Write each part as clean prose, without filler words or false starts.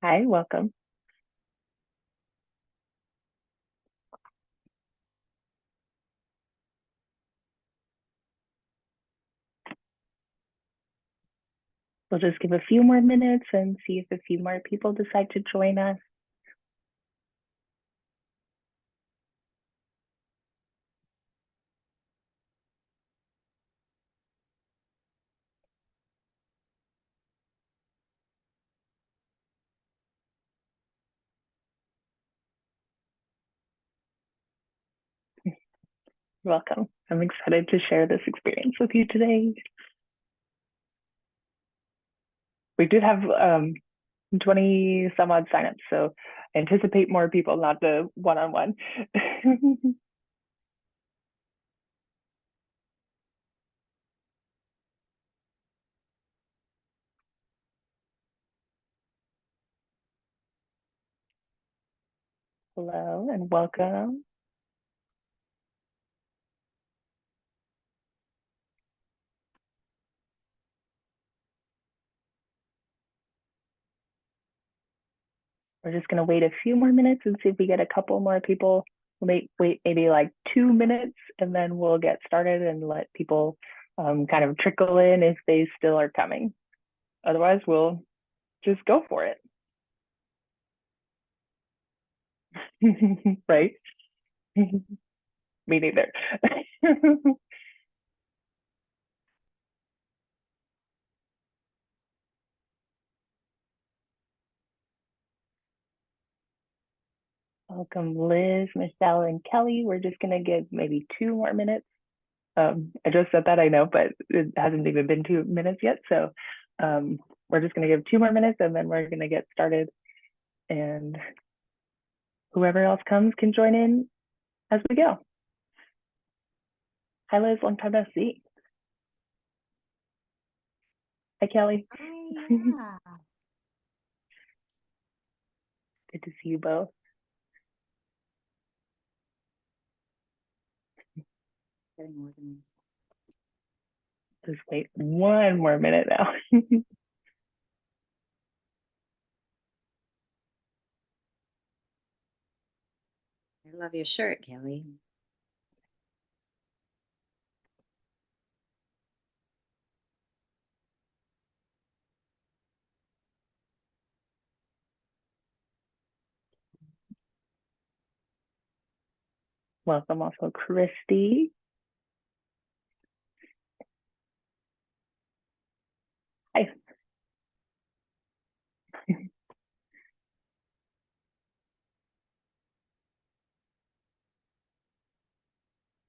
Hi, welcome. We'll just give a few more minutes and see if a few more people decide to join us. Welcome. I'm excited to share this experience with you today. We did have 20 some odd signups, so anticipate more people, not the one-on-one. Hello and welcome. We're just going to wait a few more minutes and see if we get a couple more people. We'll wait maybe like 2 minutes and then we'll get started and let people kind of trickle in if they still are coming. Otherwise, we'll just go for it. Right? Me neither. Welcome, Liz, Michelle, and Kelly. We're just going to give maybe 2 more minutes. I just said that, I know, but it hasn't even been 2 minutes yet. So we're just going to give 2 more minutes and then we're going to get started. And whoever else comes can join in as we go. Hi, Liz. Long time no see. Hi, Kelly. Hi, yeah. Good to see you both. Getting organized. Just wait 1 more minute now. I love your shirt, Kelly. Welcome also, Christy. Hi.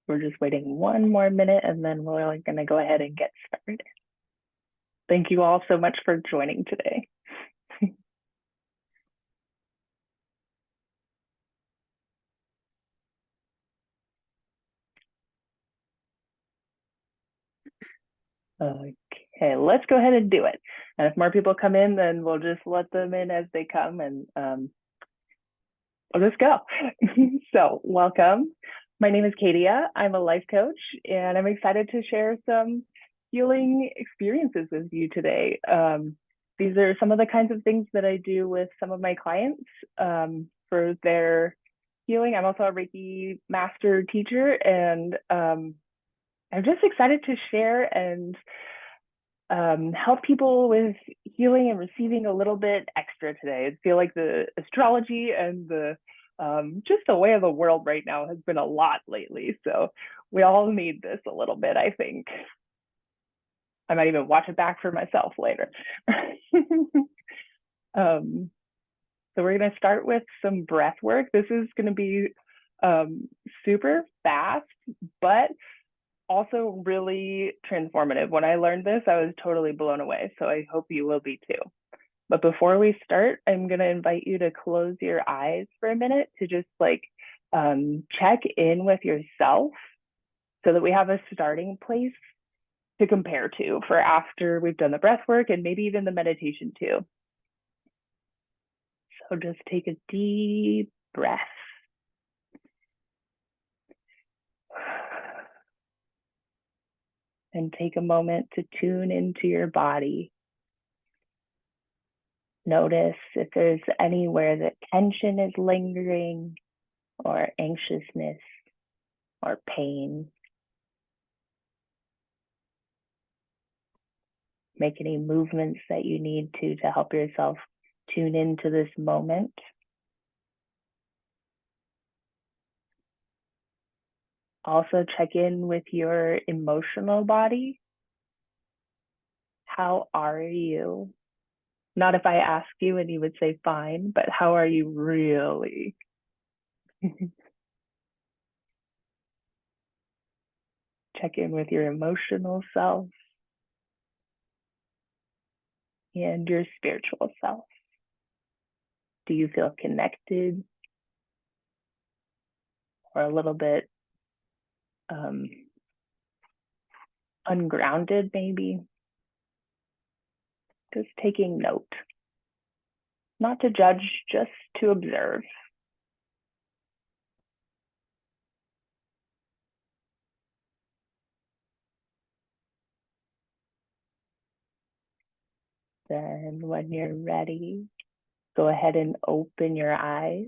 We're just waiting 1 more minute and then we're going to go ahead and get started. Thank you all so much for joining today. Okay, let's go ahead and do it. And if more people come in, then we'll just let them in as they come and we'll just go. So, welcome. My name is Katia. I'm a life coach, and I'm excited to share some healing experiences with you today. These are some of the kinds of things that I do with some of my clients for their healing. I'm also a Reiki master teacher, and I'm just excited to share and help people with healing and receiving a little bit extra today. I feel like the astrology and the just the way of the world right now has been a lot lately. So we all need this a little bit, I think. I might even watch it back for myself later. um, so we're going to start with some breath work. This is going to be super fast, but also really transformative. When I learned this, I was totally blown away. So I hope you will be too. But before we start, I'm going to invite you to close your eyes for a minute to just like check in with yourself so that we have a starting place to compare to for after we've done the breath work and maybe even the meditation too. So just take a deep breath and take a moment to tune into your body. Notice if there's anywhere that tension is lingering, or anxiousness, or pain. Make any movements that you need to help yourself tune into this moment. Also check in with your emotional body. How are you? Not if I ask you and you would say fine, but how are you really? Check in with your emotional self and your spiritual self. Do you feel connected or a little bit ungrounded, maybe? Just taking note. Not to judge, just to observe. Then when you're ready, go ahead and open your eyes.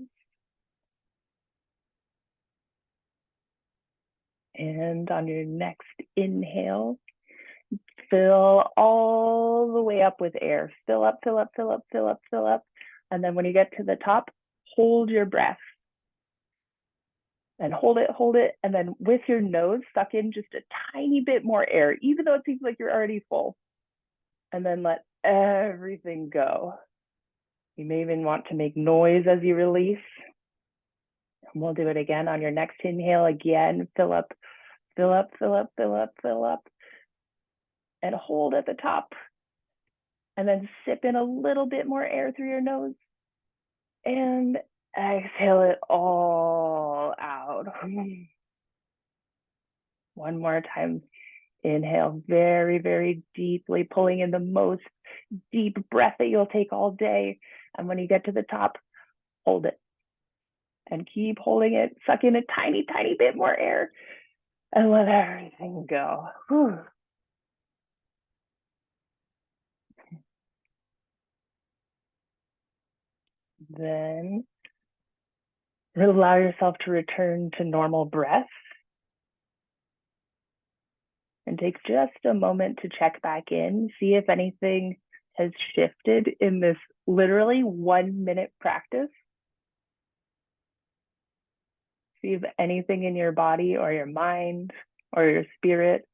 And on your next inhale, fill all the way up with air. Fill up, fill up, fill up, fill up, fill up. And then when you get to the top, hold your breath. And hold it. And then with your nose, suck in just a tiny bit more air, even though it seems like you're already full. And then let everything go. You may even want to make noise as you release. And we'll do it again on your next inhale. Again, fill up, fill up, fill up, fill up, fill up. And hold at the top. And then sip in a little bit more air through your nose. And exhale it all out. One more time. Inhale very, very deeply, pulling in the most deep breath that you'll take all day. And when you get to the top, hold it. And keep holding it. Suck in a tiny, tiny bit more air. And let everything go. Whew. Then allow yourself to return to normal breath. And take just a moment to check back in, see if anything has shifted in this literally 1 minute practice. See if anything in your body or your mind or your spirit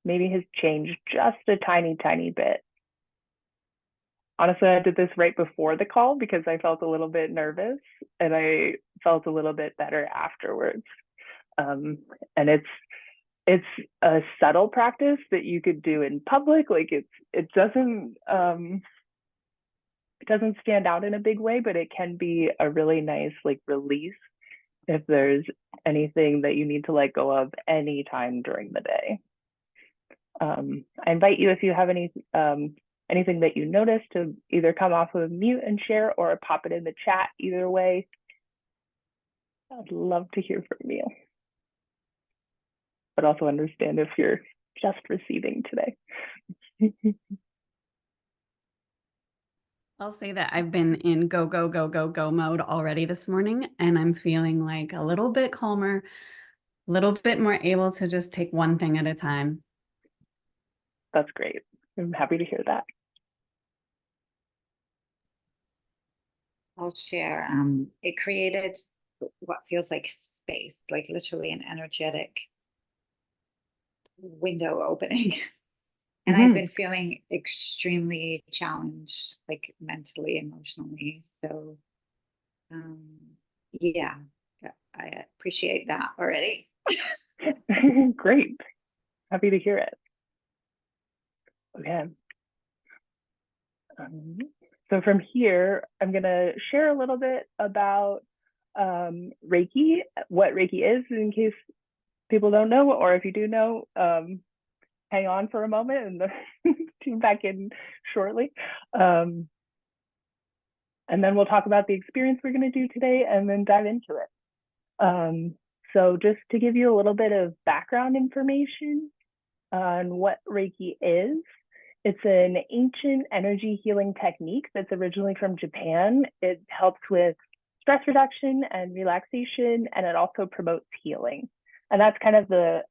maybe has changed just a tiny, tiny bit. Honestly, I did this right before the call because I felt a little bit nervous and I felt a little bit better afterwards. And it's a subtle practice that you could do in public. Like it doesn't stand out in a big way, but it can be a really nice like release if there's anything that you need to let go of anytime during the day. I invite you, if you have anything that you notice, to either come off of mute and share or pop it in the chat. Either way, I'd love to hear from you, but also understand if you're just receiving today. I'll say that I've been in go, go, go, go, go mode already this morning, and I'm feeling like a little bit calmer, a little bit more able to just take one thing at a time. That's great. I'm happy to hear that. I'll share. It created what feels like space, like literally an energetic window opening. And I've been feeling extremely challenged, like mentally, emotionally. So, yeah, I appreciate that already. Great. Happy to hear it. Okay. So from here, I'm going to share a little bit about Reiki, what Reiki is, in case people don't know, or if you do know, hang on for a moment and tune back in shortly. And then we'll talk about the experience we're going to do today and then dive into it. So just to give you a little bit of background information on what Reiki is, It's an ancient energy healing technique that's originally from Japan. It helps with stress reduction and relaxation, and it also promotes healing. And that's kind of the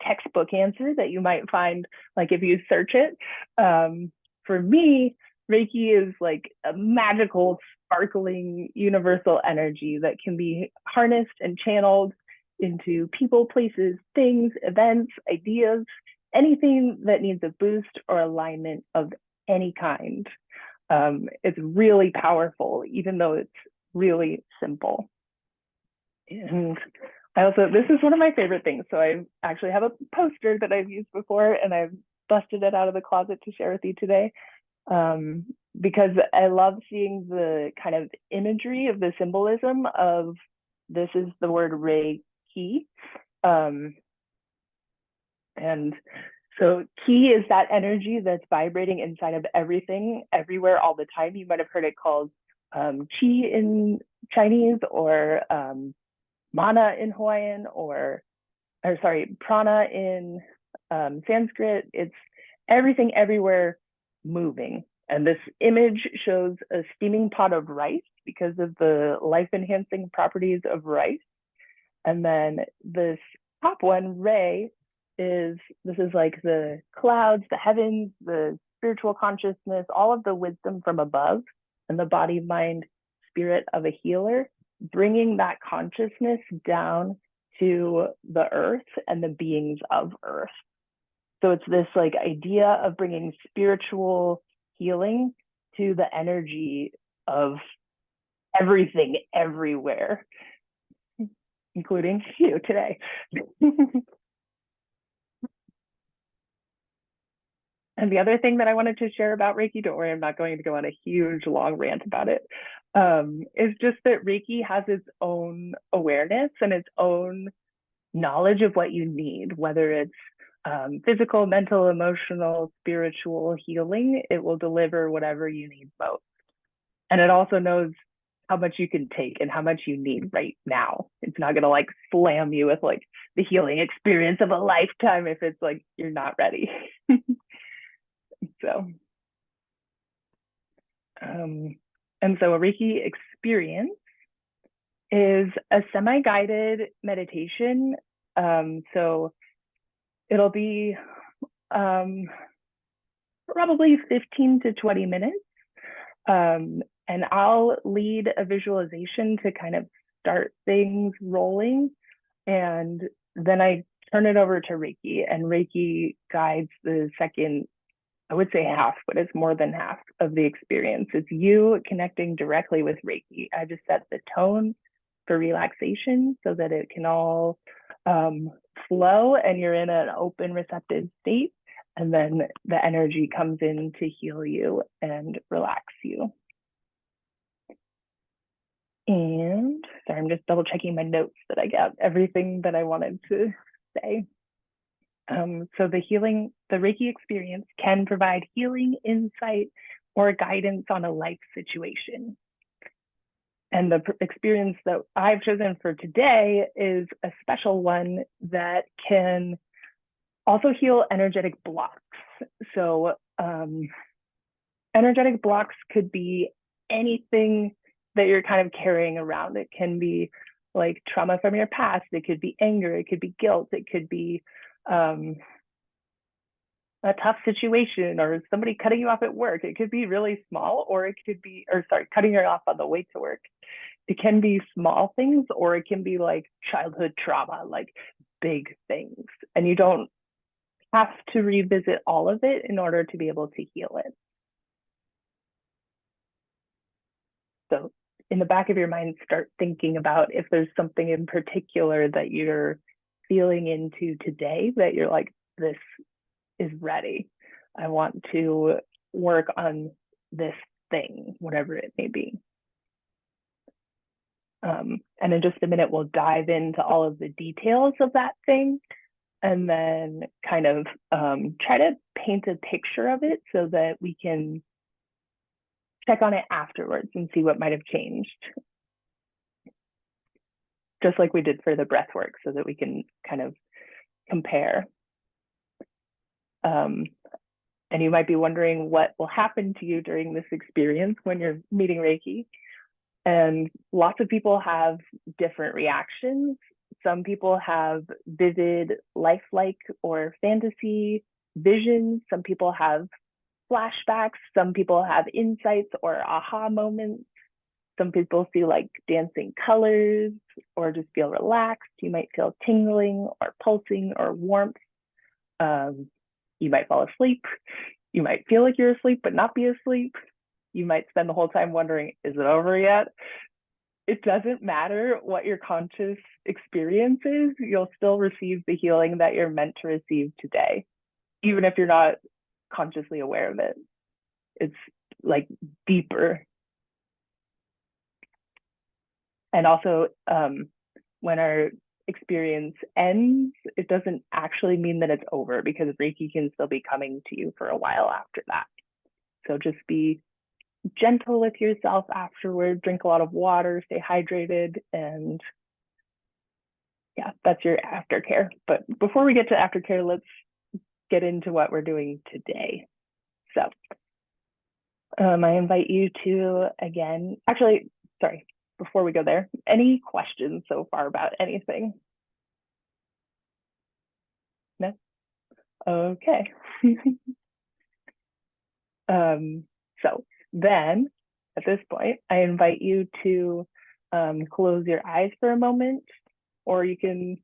textbook answer that you might find, like if you search it. For me, Reiki is like a magical, sparkling, universal energy that can be harnessed and channeled into people, places, things, events, ideas, anything that needs a boost or alignment of any kind. It's really powerful, even though it's really simple. And this is one of my favorite things. So I actually have a poster that I've used before, and I've busted it out of the closet to share with you today. Because I love seeing the kind of imagery of the symbolism of this is the word Reiki. And so ki is that energy that's vibrating inside of everything, everywhere, all the time. You might have heard it called chi in Chinese, or mana in Hawaiian, or sorry, prana in Sanskrit. It's everything, everywhere, moving. And this image shows a steaming pot of rice because of the life-enhancing properties of rice. And then this top one, Ray, this is like the clouds, the heavens, the spiritual consciousness, all of the wisdom from above, and the body, mind, spirit of a healer, bringing that consciousness down to the earth and the beings of earth. So it's this like idea of bringing spiritual healing to the energy of everything, everywhere, including you today. And the other thing that I wanted to share about Reiki, don't worry, I'm not going to go on a huge long rant about it, is just that Reiki has its own awareness and its own knowledge of what you need, whether it's physical, mental, emotional, spiritual healing. It will deliver whatever you need most. And it also knows how much you can take and how much you need right now. It's not going to like slam you with like the healing experience of a lifetime if it's like you're not ready. So, and so a Reiki experience is a semi-guided meditation. So it'll be probably 15 to 20 minutes. And I'll lead a visualization to kind of start things rolling. And then I turn it over to Reiki, and Reiki guides the second, I would say half, but it's more than half of the experience. It's you connecting directly with Reiki. I just set the tone for relaxation so that it can all flow and you're in an open, receptive state. And then the energy comes in to heal you and relax you. And sorry, I'm just double checking my notes that I got everything that I wanted to say. So the Reiki experience can provide healing, insight, or guidance on a life situation. And the experience that I've chosen for today is a special one that can also heal energetic blocks. So energetic blocks could be anything that you're kind of carrying around. It can be like trauma from your past. It could be anger. It could be guilt. It could be a tough situation, or somebody cutting you off at work. It could be really small, or it could be, cutting you off on the way to work. It can be small things, or it can be like childhood trauma, like big things. And you don't have to revisit all of it in order to be able to heal it. So in the back of your mind, start thinking about if there's something in particular that you're feeling into today that you're like, this is ready. I want to work on this thing, whatever it may be. And in just a minute, we'll dive into all of the details of that thing, and then kind of try to paint a picture of it so that we can check on it afterwards and see what might have changed. Just like we did for the breath work, so that we can kind of compare. And you might be wondering what will happen to you during this experience when you're meeting Reiki. And lots of people have different reactions. Some people have vivid, lifelike or fantasy visions. Some people have flashbacks. Some people have insights or aha moments. Some people see like dancing colors or just feel relaxed. You might feel tingling or pulsing or warmth. You might fall asleep. You might feel like you're asleep, but not be asleep. You might spend the whole time wondering, is it over yet? It doesn't matter what your conscious experience is, you'll still receive the healing that you're meant to receive today, even if you're not consciously aware of it. It's like deeper. And also, when our experience ends, it doesn't actually mean that it's over, because Reiki can still be coming to you for a while after that. So just be gentle with yourself afterward, drink a lot of water, stay hydrated, and yeah, that's your aftercare. But before we get to aftercare, let's get into what we're doing today. So I invite you to, again, actually, sorry, before we go there, any questions so far about anything? No? Okay. So then at this point, I invite you to close your eyes for a moment, or you can,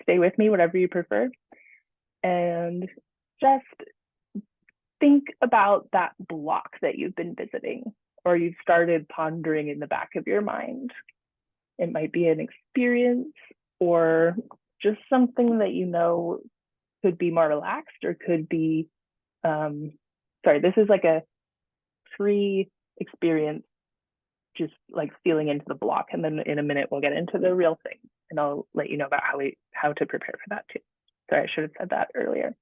stay with me, whatever you prefer, and just think about that block that you've been visiting or you've started pondering in the back of your mind. It might be an experience or just something that could be more relaxed or could be, this is like a pre-experience, just like feeling into the block. And then in a minute, we'll get into the real thing and I'll let you know about how to prepare for that too. Sorry, I should have said that earlier.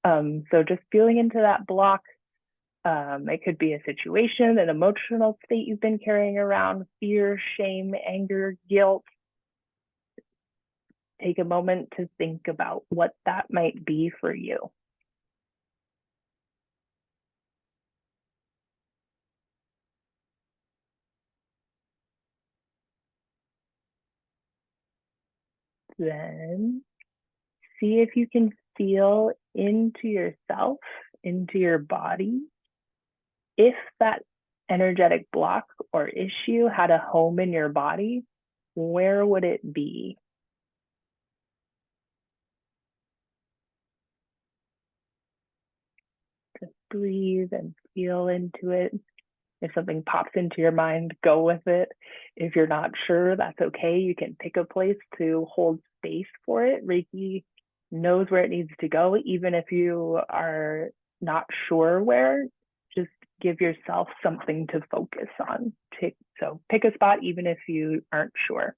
So just feeling into that block. It could be a situation, an emotional state you've been carrying around, fear, shame, anger, guilt. Take a moment to think about what that might be for you. Then see if you can feel into yourself, into your body. If that energetic block or issue had a home in your body, where would it be? Just breathe and feel into it. If something pops into your mind, go with it. If you're not sure, that's okay. You can pick a place to hold space for it. Reiki knows where it needs to go, even if you are not sure where. Just give yourself something to focus on. So pick a spot, even if you aren't sure.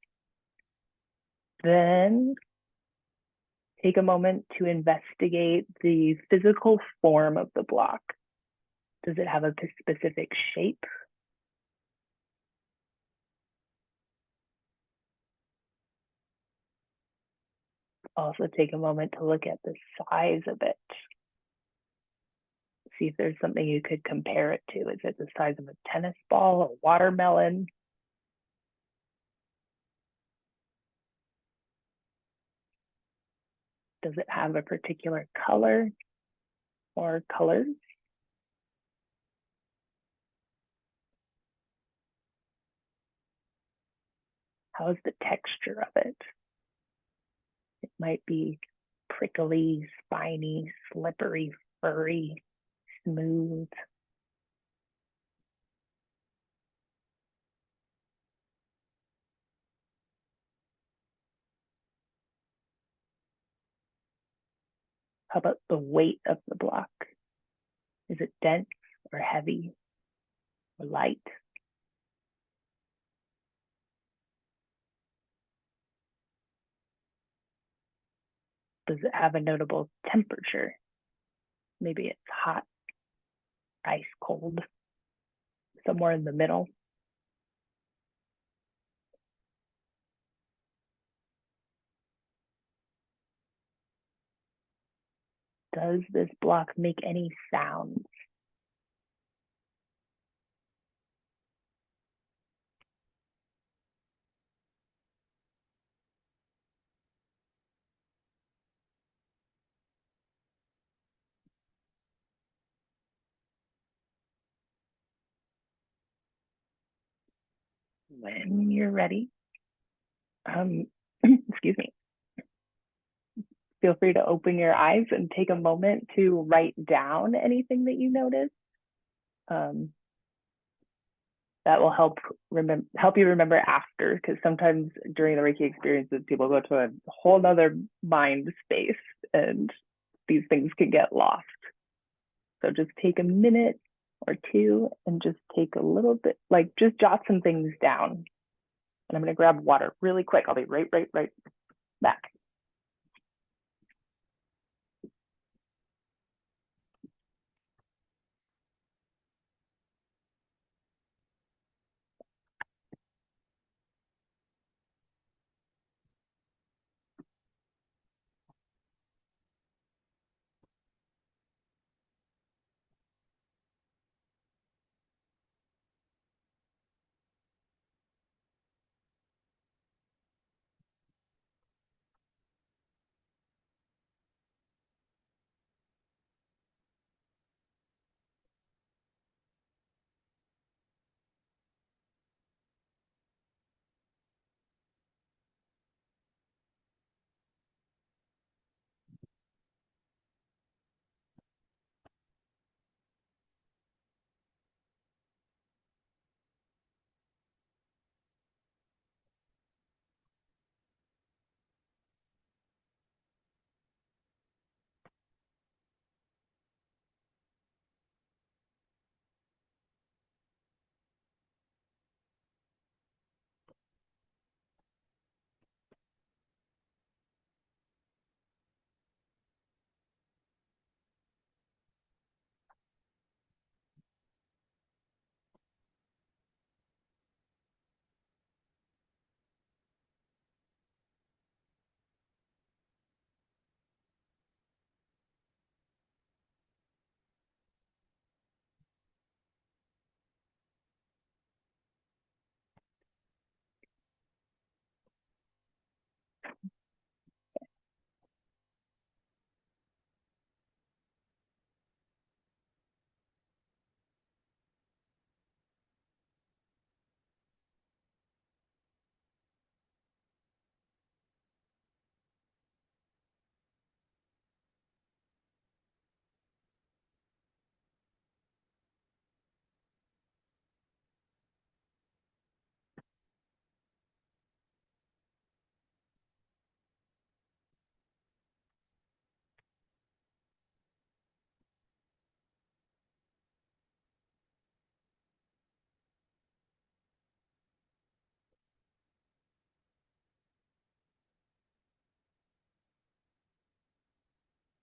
Then take a moment to investigate the physical form of the block. Does it have a specific shape? Also take a moment to look at the size of it. See if there's something you could compare it to. Is it the size of a tennis ball, a watermelon? Does it have a particular color or colors? How's the texture of it? It might be prickly, spiny, slippery, furry, smooth. How about the weight of the block? Is it dense or heavy or light? Does it have a notable temperature? Maybe it's hot, ice cold, somewhere in the middle. does this block make any sounds? When you're ready, excuse me, feel free to open your eyes and take a moment to write down anything that you notice. That will help you remember after, because sometimes during the Reiki experiences, people go to a whole nother mind space and these things can get lost. So just take a minute or two and just take a little bit, like just jot some things down. And I'm going to grab water really quick. I'll be right back.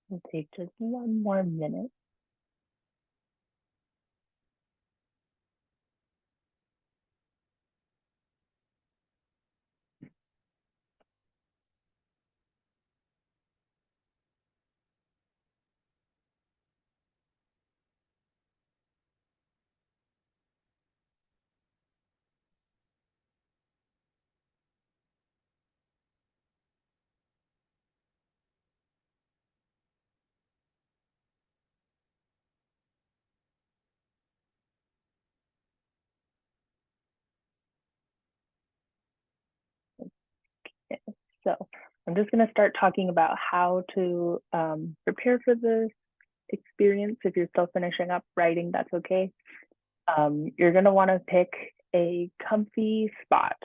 We'll take just one more minute. So I'm just going to start talking about how to prepare for this experience. If you're still finishing up writing, that's okay. You're going to want to pick a comfy spot.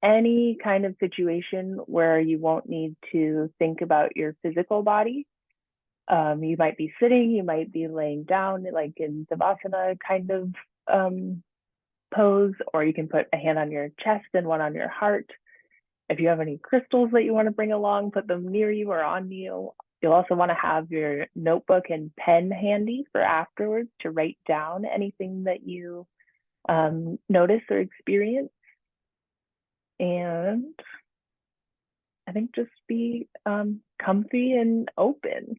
Any kind of situation where you won't need to think about your physical body. You might be sitting, you might be laying down, like in Savasana kind of pose, or you can put a hand on your chest and one on your heart. If you have any crystals that you want to bring along, put them near you or on you. You'll also want to have your notebook and pen handy for afterwards to write down anything that you notice or experience. And I think just be comfy and open.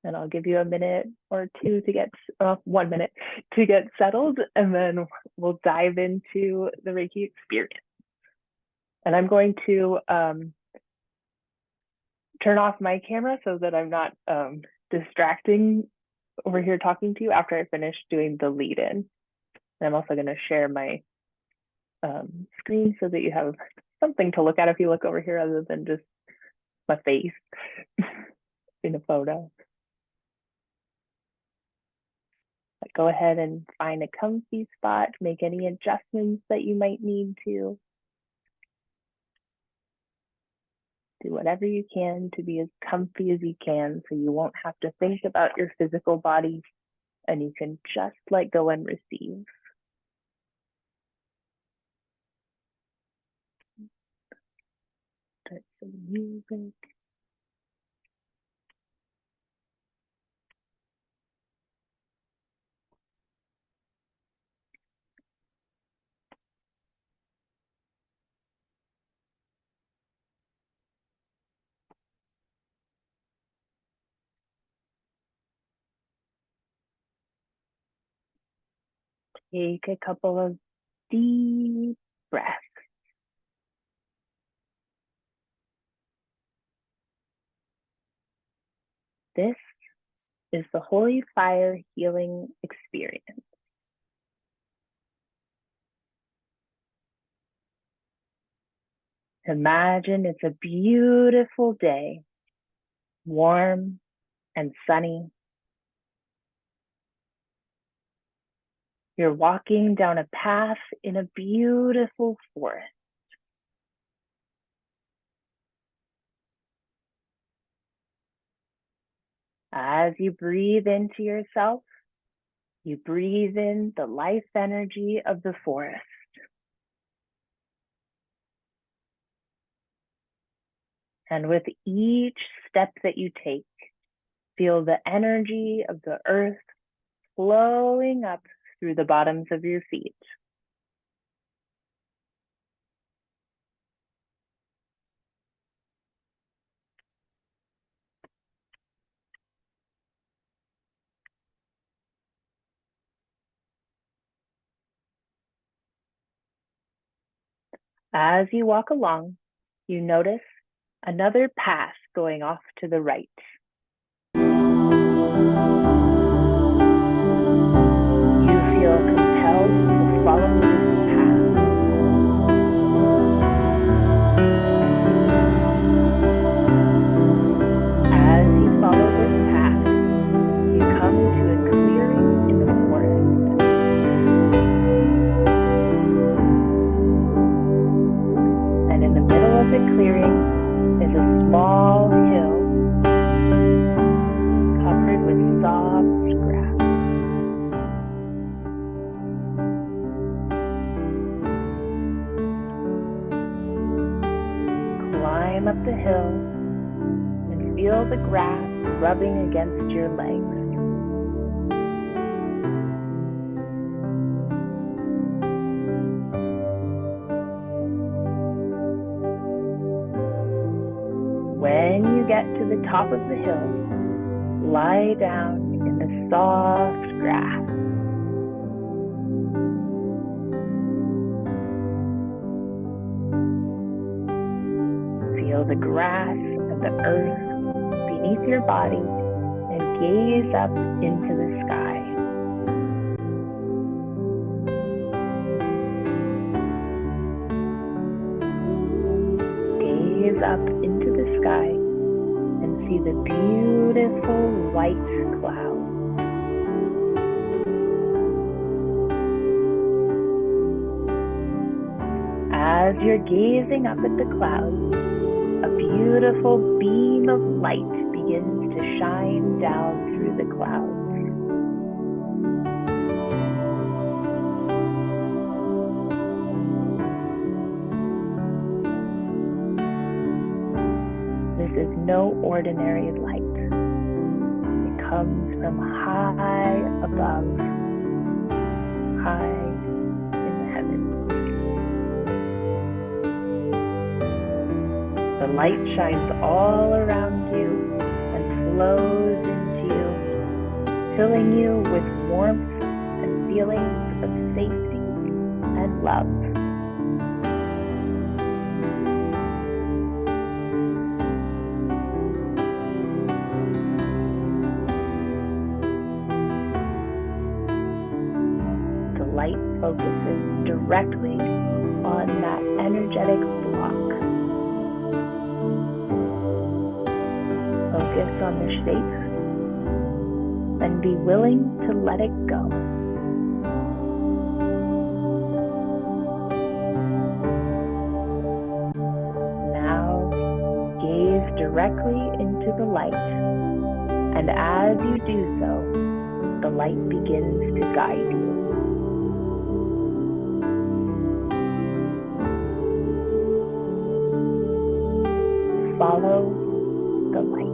And I'll give you a minute or two to get, 1 minute to get settled, and then we'll dive into the Reiki experience. And I'm going to turn off my camera so that I'm not distracting over here talking to you after I finish doing the lead in. And I'm also going to share my screen so that you have something to look at if you look over here other than just my face in a photo. But go ahead and find a comfy spot, make any adjustments that you might need to. Do whatever you can to be as comfy as you can so you won't have to think about your physical body and you can just let go and receive. Start some music. Take a couple of deep breaths. This is the Holy Fire Healing Experience. Imagine it's a beautiful day, warm and sunny. You're walking down a path in a beautiful forest. As you breathe into yourself, you breathe in the life energy of the forest. And with each step that you take, feel the energy of the earth flowing up through the bottoms of your feet. As you walk along, you notice another path going off to the right. You feel compelled to follow this path. As you follow this path, you come to a clearing in the forest. And in the middle of the clearing is a small hill covered with soft grass. Climb up the hill and feel the grass rubbing against your legs. When you get to the top of the hill, lie down in the soft grass. Feel the grass and the earth beneath your body and gaze up into the sky. Gaze up into the sky and see the beautiful white clouds. As you're gazing up at the clouds, a beautiful beam of light begins to shine down through the clouds. This is no ordinary light. It comes from high above, high in the heavens. The light shines all around you and flows into you filling you with warmth and feelings of safety and love. The light focuses directly on that energetic block. Focus on the shape and be willing to let it go. Now, gaze directly into the light, and as you do so, the light begins to guide you. Follow the light.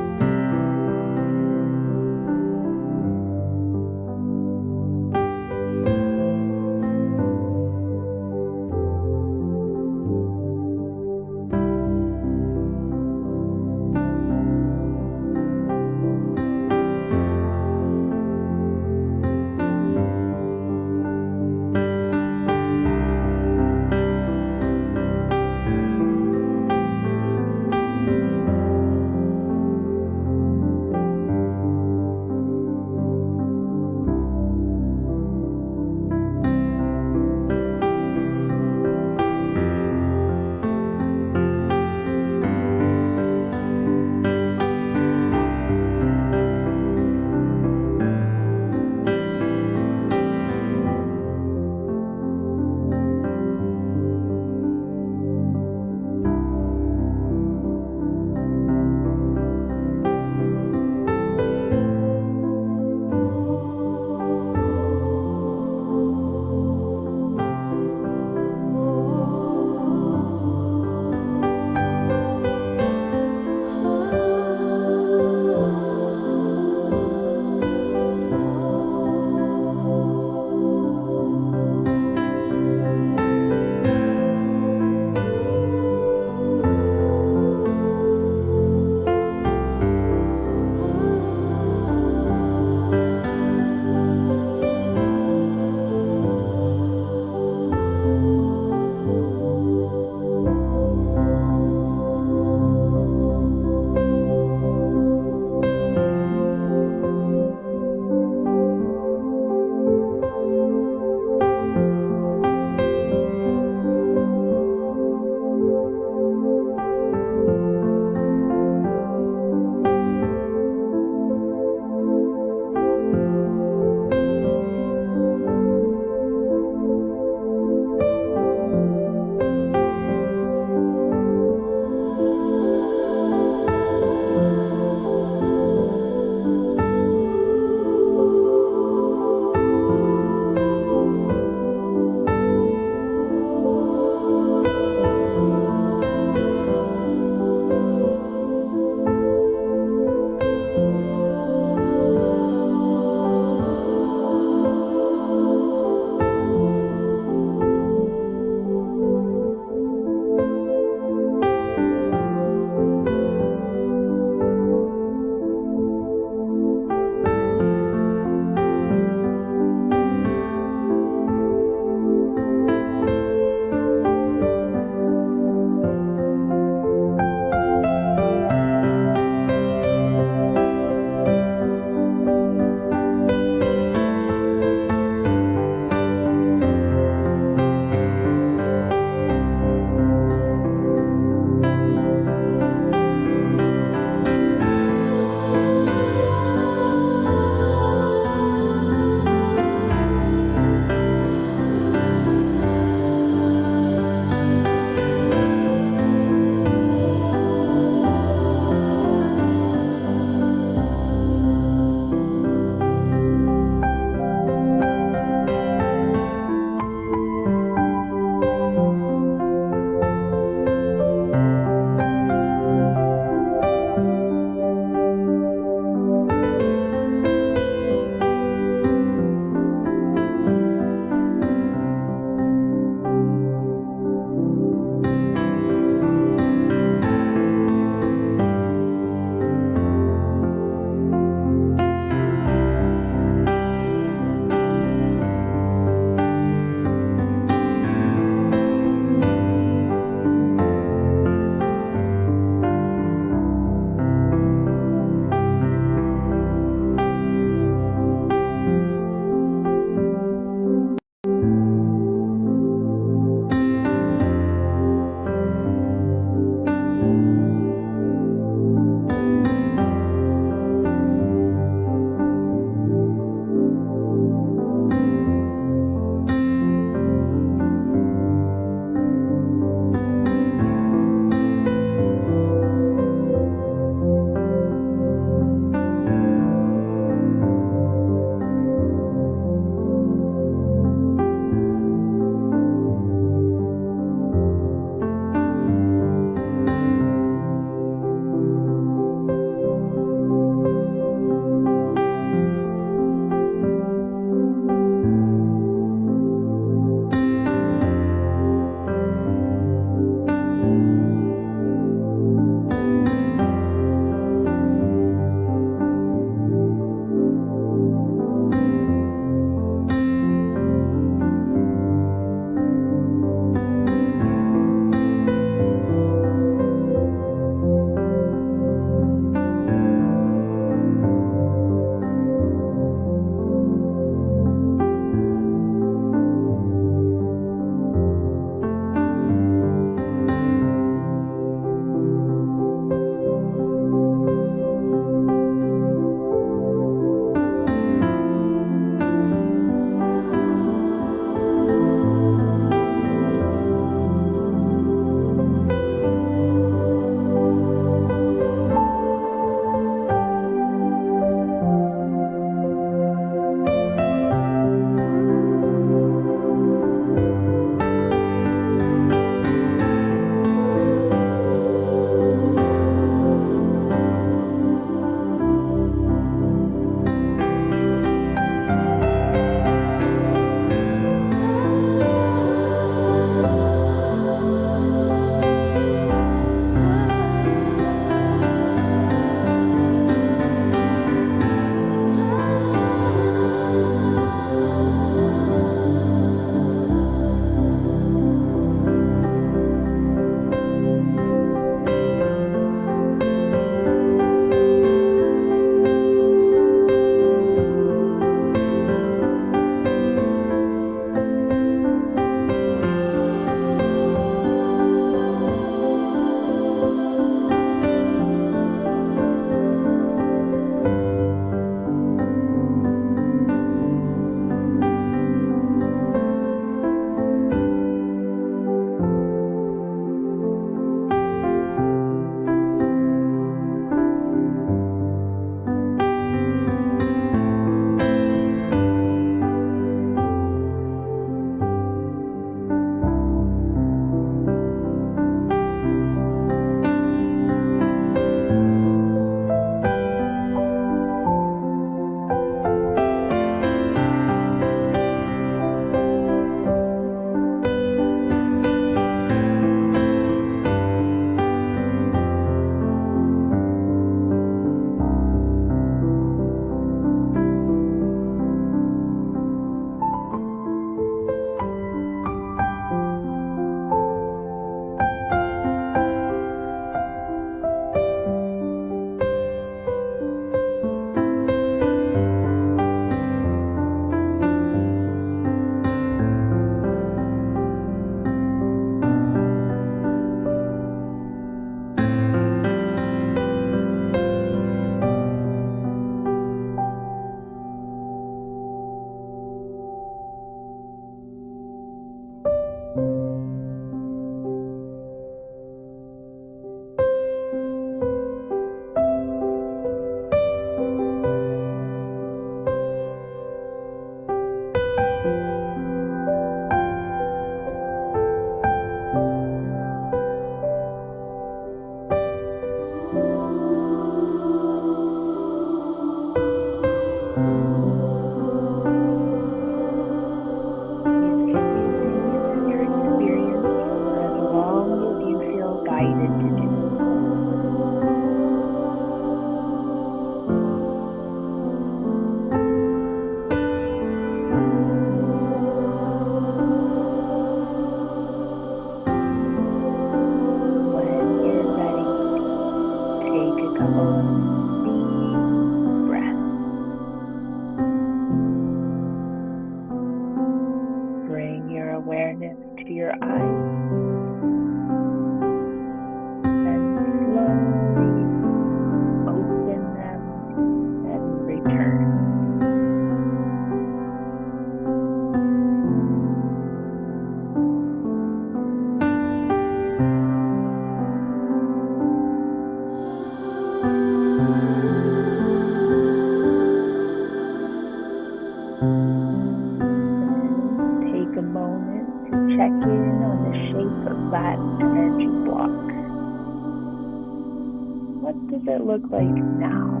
it look like now?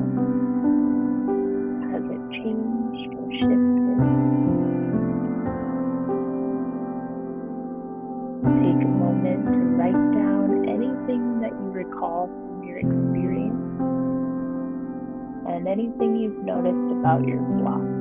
Has it changed or shifted? Take a moment to write down anything that you recall from your experience and anything you've noticed about your block.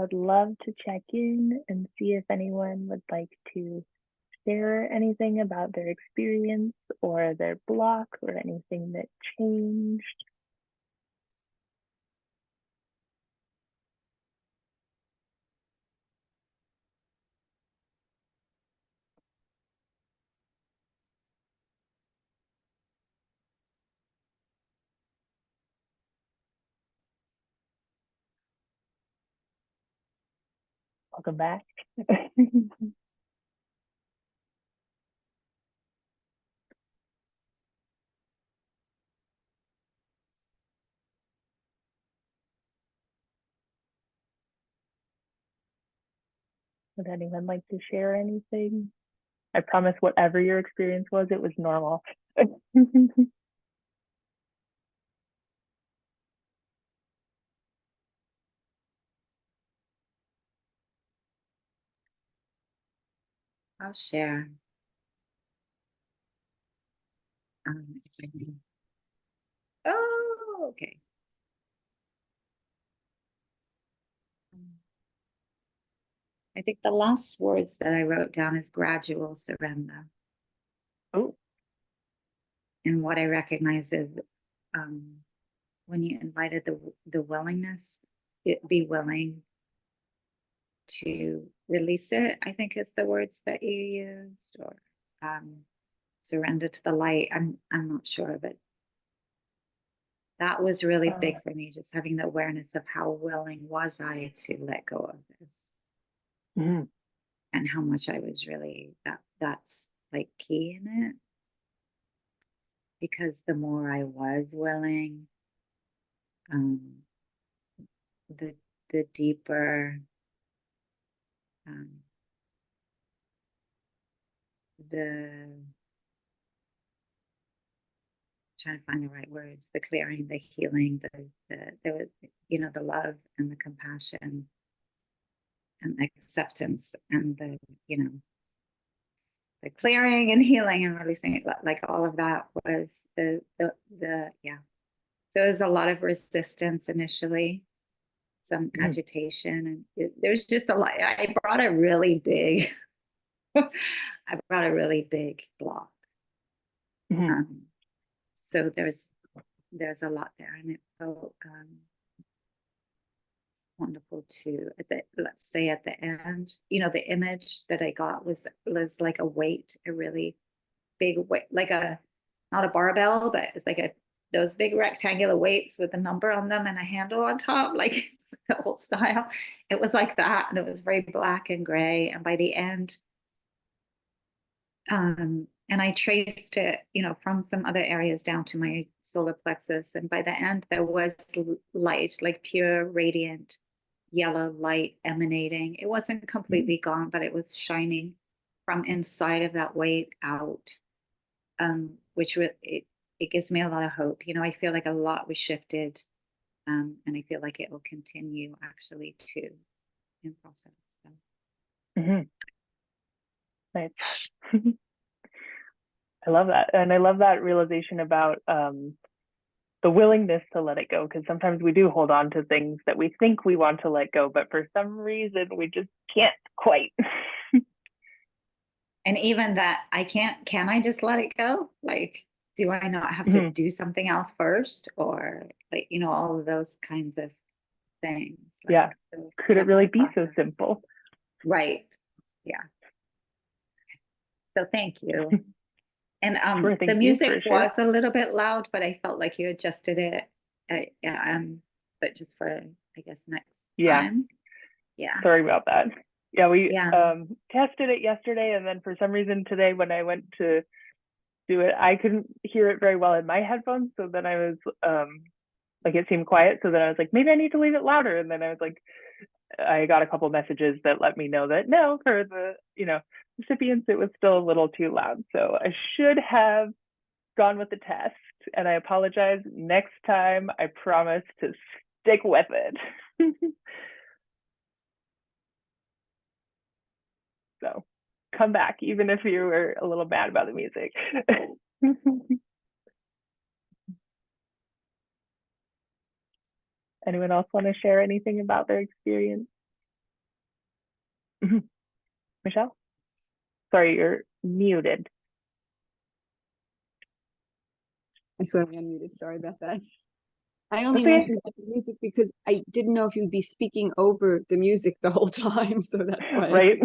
would love to check in and see if anyone would like to share anything about their experience or their block or anything that changed. Welcome back. Would anyone like to share anything? I promise whatever your experience was, it was normal. I'll share. Oh, okay. I think the last words that I wrote down is gradual surrender. Oh, And what I recognize is when you invited the willingness, be willing to release it, I think is the words that you used, or surrender to the light. I'm not sure, but that was really big for me, just having the awareness of how willing was I to let go of this. mm-hmm. And how much I was really that's like key in it. Because the more I was willing, the deeper the trying to find the right words, the clearing, the healing, there was, the love and the compassion and acceptance and the clearing and healing and releasing it, like all of that was the yeah. So it was a lot of resistance initially, some agitation, and there's just a lot. I brought a really big block. So there's a lot there, and it felt wonderful too. Let's say at the end, the image that I got was like a weight, a really big weight, like not a barbell, but it's like those big rectangular weights with a number on them and a handle on top, like the old style. It was like that, and it was very black and gray. And by the end, and I traced it, from some other areas down to my solar plexus. And by the end, there was light, like pure, radiant, yellow light emanating. It wasn't completely gone, but it was shining from inside of that weight out, which it gives me a lot of hope. I feel like a lot was shifted, and I feel like it will continue actually to in process. So. Nice. I love that. And I love that realization about the willingness to let it go, because sometimes we do hold on to things that we think we want to let go, but for some reason we just can't quite. And even that, can I just let it go? Like, do I not have to do something else first? Or like, all of those kinds of things. Like, yeah. So could it really be so simple? Right. Yeah. So thank you. And Sure, the music was a little bit loud, but I felt like you adjusted it. But just for, I guess, next time. Yeah. Sorry about that. Yeah, we tested it yesterday, and then for some reason today when I went to do it, I couldn't hear it very well in my headphones. So then I was like, it seemed quiet. So then I was like, maybe I need to leave it louder. And then I was like, I got a couple messages that let me know that no, for the recipients, it was still a little too loud. So I should have gone with the test, and I apologize. Next time, I promise to stick with it. So come back, even if you were a little mad about the music. Anyone else want to share anything about their experience? Mhm. Michelle? Sorry, you're muted. I thought I unmuted. Sorry about that. I only Okay. mentioned about the music because I didn't know if you'd be speaking over the music the whole time. So that's why. Right?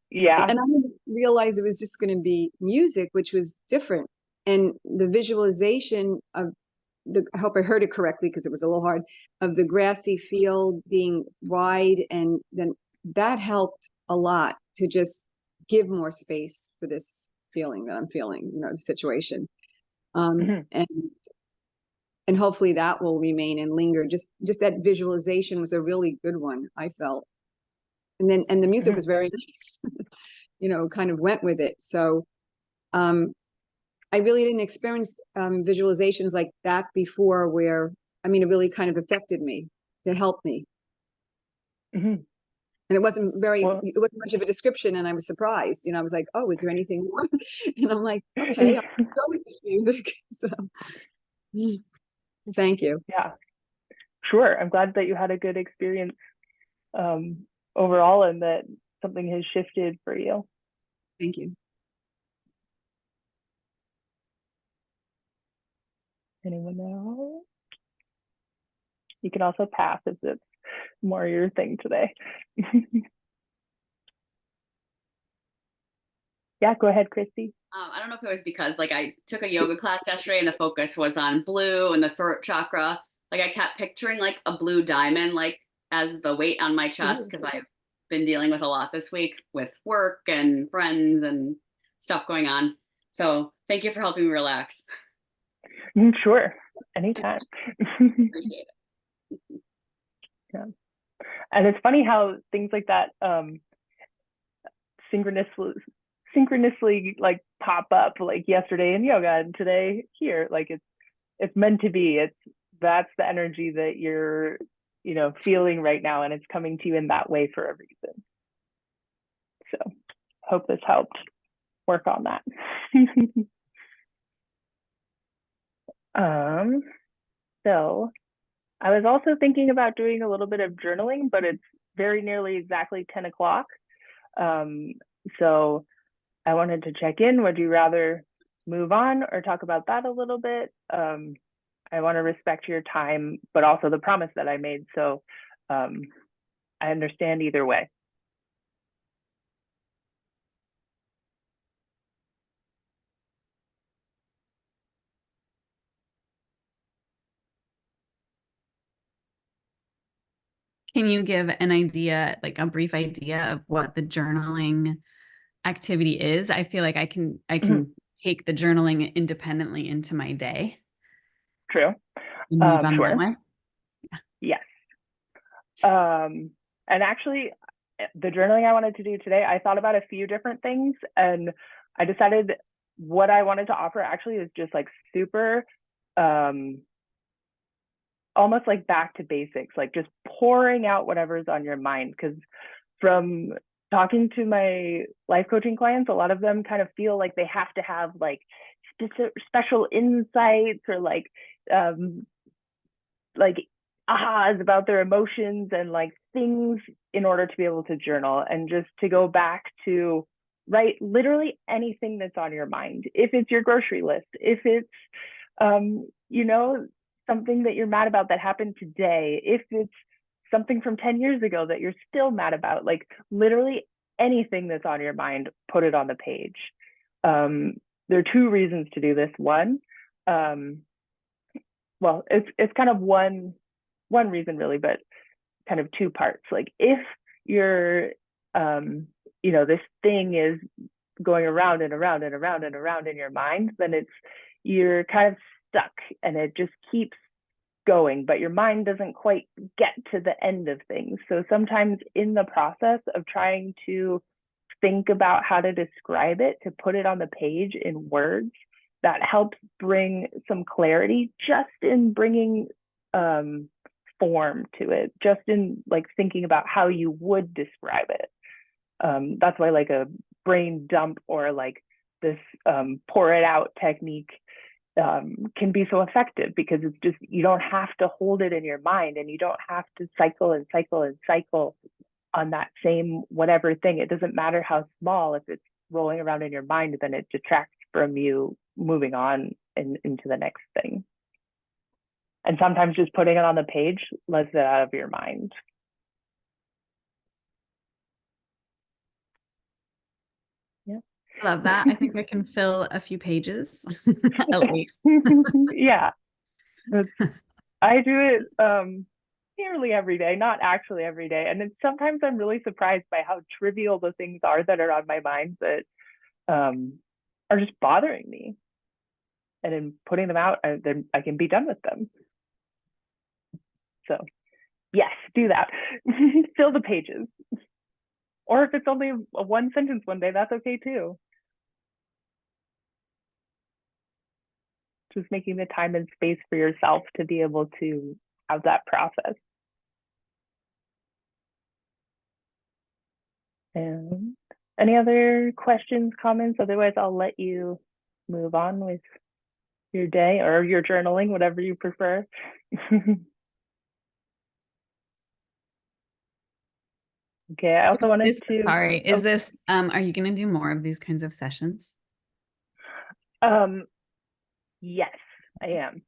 Yeah. And I didn't realize it was just going to be music, which was different. And the visualization of I hope I heard it correctly because it was a little hard, of the grassy field being wide. And then that helped a lot to just give more space for this feeling that I'm feeling, the situation. Mhm. And hopefully that will remain and linger. Just that visualization was a really good one, I felt. And the music Mhm. was very nice, kind of went with it. So I really didn't experience visualizations like that before, where it really kind of affected me. It helped me. Mhm. And it wasn't Well, much of a description, and I was surprised. I was like, oh, is there anything more? And I'm like, okay, I'll just go with this music. So thank you. yeah, sure. I'm glad that you had a good experience overall and that something has shifted for you. Thank you. Anyone else? You can also pass if it's more your thing today. Yeah, go ahead, Christy. I don't know if it was because I took a yoga class yesterday and the focus was on blue and the throat chakra. I kept picturing a blue diamond as the weight on my chest because I've been dealing with a lot this week with work and friends and stuff going on. So thank you for helping me relax. Sure, anytime. Appreciate it. Yeah. And it's funny how things like that synchronously pop up, yesterday in yoga and today here. It's meant to be. That's the energy that you're feeling right now, and it's coming to you in that way for a reason. So hope this helped work on that. So I was also thinking about doing a little bit of journaling, but it's very nearly exactly 10 o'clock. So I wanted to check in. Would you rather move on or talk about that a little bit? I want to respect your time, but also the promise that I made. So I understand either way. Can you give an idea, a brief idea of what the journaling activity is? I feel like I can take the journaling independently into my day. True. And move on Sure. that way. Yes. And actually, the journaling I wanted to do today, I thought about a few different things, and I decided what I wanted to offer actually is just super almost back to basics, just pouring out whatever's on your mind. Because from talking to my life coaching clients, a lot of them kind of feel like they have to have special insights or ahas about their emotions and things in order to be able to journal, and just to go back to write literally anything that's on your mind. If it's your grocery list, if it's something that you're mad about that happened today, if it's something from 10 years ago that you're still mad about, literally anything that's on your mind, put it on the page. There are two reasons to do this. One, well, it's kind of one reason really, but kind of two parts. If you're this thing is going around and around and around and around in your mind, then you're kind of stuck and it just keeps going, but your mind doesn't quite get to the end of things. So sometimes in the process of trying to think about how to describe it, to put it on the page in words, that helps bring some clarity just in bringing form to it, just in thinking about how you would describe it. That's why a brain dump or this pour it out technique can be so effective, because it's just, you don't have to hold it in your mind, and you don't have to cycle and cycle and cycle on that same whatever thing. It doesn't matter how small. If it's rolling around in your mind, then it detracts from you moving on into the next thing. And sometimes just putting it on the page lets it out of your mind. Yeah. Love that. I think I can fill a few pages at least. Yeah. I do it nearly every day, not actually every day. And sometimes I'm really surprised by how trivial the things are that are on my mind that are just bothering me. And in putting them out, then I can be done with them. So yes, do that. Fill the pages. Or if it's only a one sentence one day, that's okay too. Just making the time and space for yourself to be able to have that process. And any other questions, comments? Otherwise, I'll let you move on with your day or your journaling, whatever you prefer. Okay, I also wanted to. Sorry, is this, are you going to do more of these kinds of sessions? Yes, I am.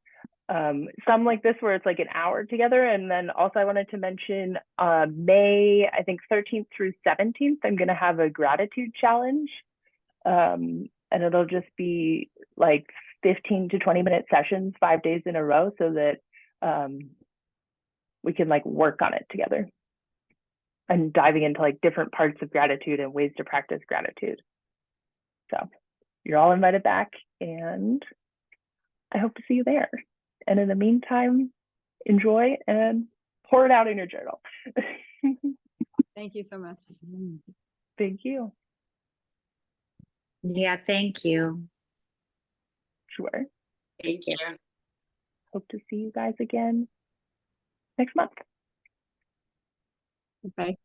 Some like this where it's like an hour together. And then also I wanted to mention May, I think 13th through 17th, I'm going to have a gratitude challenge. And it'll just be like 15 to 20-minute sessions, 5 days in a row, so that we can like work on it together and diving into like different parts of gratitude and ways to practice gratitude. So you're all invited back, and I hope to see you there. And in the meantime, enjoy and pour it out in your journal. Thank you so much. Thank you. Yeah, thank you. Sure. Thank you. Hope to see you guys again next month. Bye.